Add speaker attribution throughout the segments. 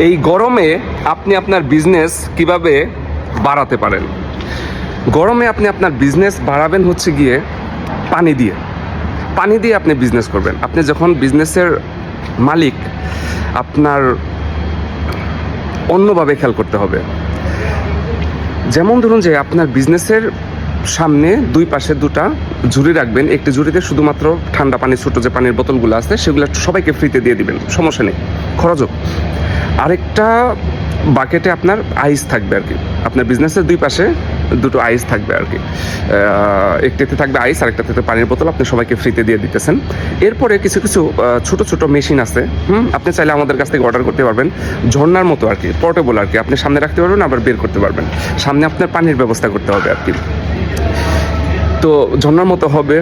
Speaker 1: এই গরমে আপনি আপনার বিজনেস কিভাবে বাড়াতে পারেন? গরমে আপনি আপনার বিজনেস বাড়াবেন হচ্ছে গিয়ে পানি দিয়ে। পানি দিয়ে আপনি বিজনেস করবেন। আপনি যখন বিজনেসের মালিক, আপনার অন্যভাবে খেয়াল করতে হবে। যেমন ধরুন যে আপনার বিজনেসের সামনে দুই পাশে দুটা ঝুড়ি রাখবেন। একটি ঝুড়িতে শুধুমাত্র ঠান্ডা পানি, ছোটো যে পানির বোতলগুলো আছে সেগুলো সবাইকে ফ্রিতে দিয়ে দিবেন, সমস্যা নেই, খরচ হোক। আরেকটা বাকেটে আপনার আইস থাকবে আর কি। আপনার বিজনেসের দুই পাশে দুটো আইস থাকবে আর কি। একটাতে থাকবে আইস, আরেকটাতে পানির বোতল, আপনি সবাইকে ফ্রিতে দিয়ে দিতেছেন। এরপরে কিছু কিছু ছোটো ছোটো মেশিন আছে, আপনি চাইলে আমাদের কাছ থেকে অর্ডার করতে পারবেন। ঝর্ণার মতো আর কি, পোর্টেবল আর কি। আপনি সামনে রাখতে পারবেন, আবার বের করতে পারবেন। সামনে আপনার পানির ব্যবস্থা করতে হবে আর কি। তো ঝর্ণার মতো হবে।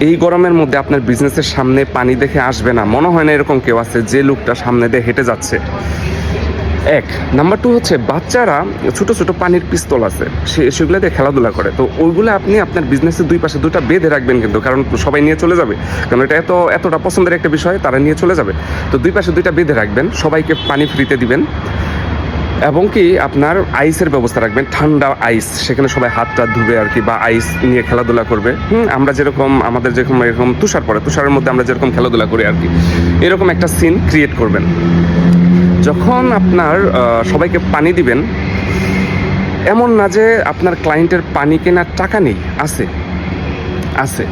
Speaker 1: এই গরমের মধ্যে আপনার বিজনেসের সামনে পানি দেখে আসবে না, মনে হয় না এরকম কেউ আছে যে লোকটা সামনে দিয়ে হেঁটে যাচ্ছে। এক নাম্বার 2 হচ্ছে বাচ্চারা ছোট ছোট পানির পিস্তল আছে, সেগুলো দিয়ে খেলাধুলা করে। তো ওইগুলো আপনি আপনার বিজনেসের দুই পাশে দুটা বেঁধে রাখবেন, কিন্তু কারণ সবাই নিয়ে চলে যাবে, কারণ এটা এতটা পছন্দের একটা বিষয়, তারা নিয়ে চলে যাবে। তো দুই পাশে দুইটা বেঁধে রাখবেন, সবাইকে পানি ফ্রিতে দিবেন। এবং কি আপনার আইসের ব্যবস্থা রাখবেন, ঠান্ডা আইস, সেখানে সবাই হাতটা ধুবে আর কি, বা আইস নিয়ে খেলাধুলা করবে। আমরা যেরকম আমাদের যেরকম এরকম তুষার পড়ে, তুষারের মধ্যে আমরা যেরকম খেলাধুলা করি আর কি, এরকম একটা সিন ক্রিয়েট করবেন। যখন আপনার সবাইকে পানি দিবেন, এমন না যে আপনার ক্লায়েন্টের পানি কেনার টাকা নেই, আছে।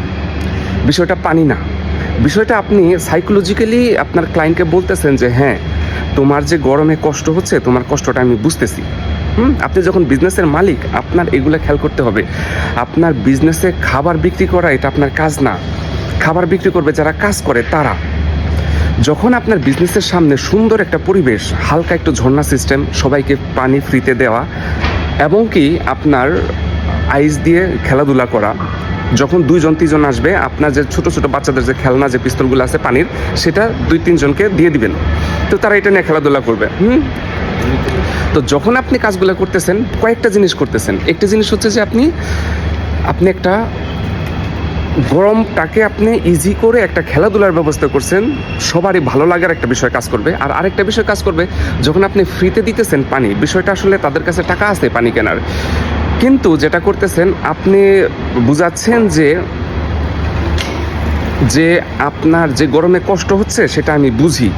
Speaker 1: বিষয়টা পানি না, বিষয়টা আপনি সাইকোলজিক্যালি আপনার ক্লায়েন্টকে বলতেছেন যে হ্যাঁ, তোমার যে গরমে কষ্ট হচ্ছে, তোমার কষ্টটা আমি বুঝতেছি। আপনি যখন বিজনেসের মালিক, আপনার এগুলো খেয়াল করতে হবে। আপনার বিজনেসে খাবার বিক্রি করা এটা আপনার কাজ না। খাবার বিক্রি করবে যারা কাজ করে তারা। যখন আপনার বিজনেসের সামনে সুন্দর একটা পরিবেশ, হালকা একটু ঝর্ণা সিস্টেম, সবাইকে পানি ফ্রিতে দেওয়া, এবং কি আপনার আইস দিয়ে খেলাধুলা করা। যখন 2-3 জন আসবে, আপনার যে ছোট ছোট বাচ্চাদের যে খেলনা, যে পিস্তলগুলো আছে পানির, সেটা 2-3 জনকে দিয়ে দিবেন। তো তারা এটা নিয়ে খেলাধুলা করবে। তো যখন আপনি কাজগুলো করতেছেন, কয়েকটা জিনিস করতেছেন। একটা জিনিস হচ্ছে যে আপনি একটা গরমটাকে আপনি ইজি করে একটা খেলাধুলার ব্যবস্থা করছেন, সবারই ভালো লাগার একটা বিষয় কাজ করবে। আর আরেকটা বিষয় কাজ করবে, যখন আপনি ফ্রিতে দিতেছেন পানি, বিষয়টা আসলে তাদের কাছে টাকা আছে পানি কেনার, কিন্তু যেটা করতেছেন আপনি বুঝাচ্ছেন যে আপনার যে গরমে কষ্ট হচ্ছে সেটা আমি বুঝি,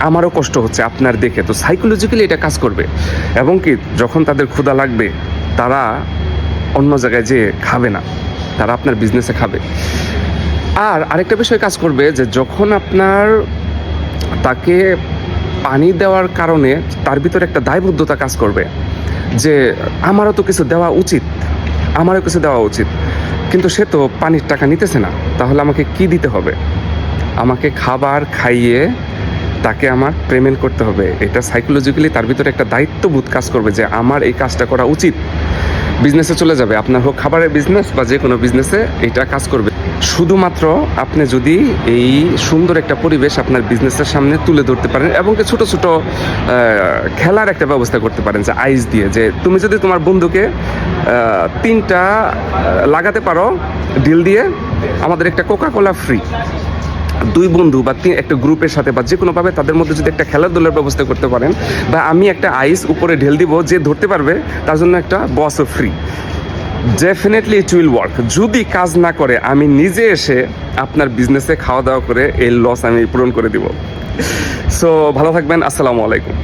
Speaker 1: আমারও কষ্ট হচ্ছে আপনার দেখে। তো সাইকোলজিক্যালি এটা কাজ করবে। এবং কি যখন তাদের ক্ষুধা লাগবে, তারা অন্য জায়গায় যেয়ে খাবে না, তারা আপনার বিজনেসে খাবে। আর আরেকটা বিষয় কাজ করবে, যে যখন আপনার তাকে পানি দেওয়ার কারণে তার ভিতরে একটা দায়বদ্ধতা কাজ করবে, যে আমারও তো কিছু দেওয়া উচিত, কিন্তু সে তো পানির টাকা নিতেছে না, তাহলে আমাকে কি দিতে হবে? আমাকে খাবার খাইয়ে তাকে আমার পেমেন্ট করতে হবে। এটা সাইকোলজিক্যালি তার ভিতরে একটা দায়িত্ববোধ কাজ করবে, যে আমার এই কাজটা করা উচিত। বিজনেসে চলে যাবে, আপনার হোক খাবারের বিজনেস বা যে কোনো বিজনেসে এটা কাজ করবে। শুধুমাত্র আপনি যদি এই সুন্দর একটা পরিবেশ আপনার বিজনেসের সামনে তুলে ধরতে পারেন, এবং ছোটো ছোটো খেলার একটা ব্যবস্থা করতে পারেন, যে আইস দিয়ে, যে তুমি যদি তোমার বন্ধুকে 3টা লাগাতে পারো ডিল দিয়ে, আমাদের একটা কোকা-কোলা ফ্রি। 2 বন্ধু বা একটা গ্রুপের সাথে বা যে কোনোভাবে তাদের মধ্যে যদি একটা খেলাধুলার ব্যবস্থা করতে পারেন, বা আমি একটা আইস উপরে ঢেল দিব, যে ধরতে পারবে তার জন্য একটা বসও free. Definitely it will work. যদি কাজ না করে, আমি নিজে এসে আপনার বিজনেসে খাওয়া দাওয়া করে এই লস আমি পূরণ করে দিব। সো ভালো থাকবেন, আসসালামু আলাইকুম।